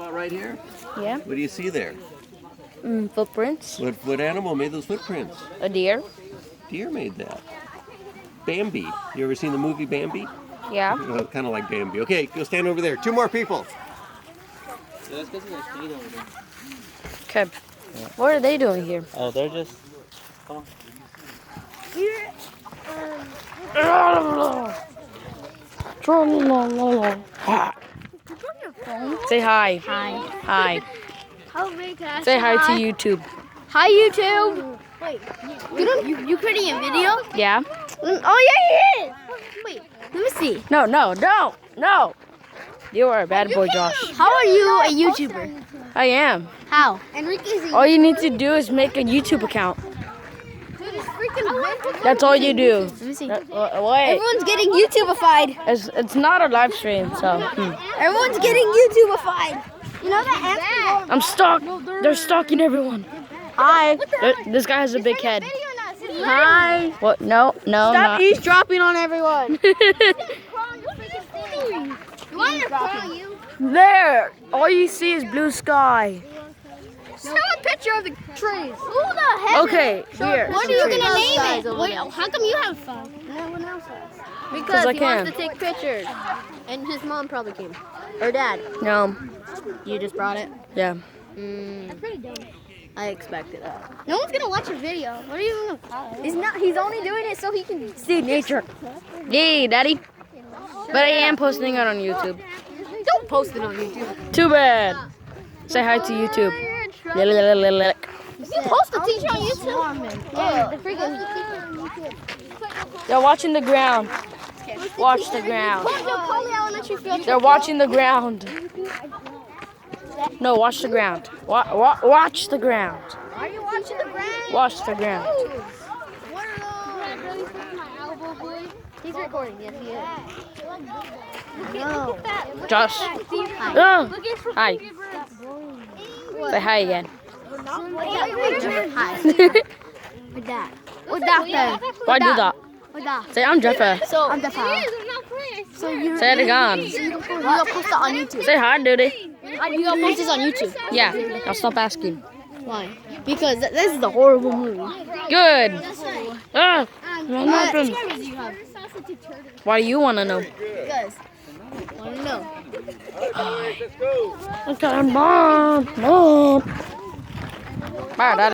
spot right here? Yeah. What do you see there? Footprints. What animal made those footprints? A deer. Deer made that. Bambi. You ever seen the movie Bambi? Yeah. Kind of like Bambi. Okay, go stand over there. 2 more people. Okay. What are they doing here? Oh, they're just. Oh. Say hi. Hi. Hi. How big can I Say hi to YouTube. Hi, YouTube. Wait, you creating a video? Yeah. Oh, yeah, he is. Wait, let me see. No. You are a bad boy, Josh. How are you a YouTuber? I am. How? Enrique's All you need to do is make a YouTube account. That's all you do. Let me see. Wait. Everyone's getting YouTubeified. It's not a live stream, so. Everyone's getting YouTubeified. You know that? I'm stuck. They're stalking everyone. Hi. This guy has a big head. Hi. What? No. Stop eavesdropping on everyone. There. All you see is blue sky. Show a picture of the trees. Who the heck? Okay, here. What are you gonna name it? Wait, how come you have fun? No one else has. Because I he can. wants to take pictures. And his mom probably came. Or dad. No. You just brought it? Yeah. That's pretty dumb. I expected that. No one's gonna watch your video. What are you gonna call it? He's only doing it so he can See nature. Yay, Daddy. But I am posting it on YouTube. Don't post it on YouTube. Too bad. Say hi to YouTube. You post a teacher on YouTube? Yeah, the freaking. They're watching the ground. Watch the ground. They're watching the ground. No, watch the ground. Watch the ground. Are you watching the ground? Watch the ground. What are those? He's recording, yes he is. No. Josh. Hi. Oh. Hi. Say hi again. Hi. With that. Why do that? With that. Say I'm Jeffa. So, I'm the So you're Say it again. you gonna post it on YouTube. Say hi, dude. You gonna post this on YouTube. Yeah. Now stop asking. Why? Because this is a horrible movie. Good. Ah. What happened? Why do you want to know? Because I want to know. Okay, Mom. Bye, Daddy.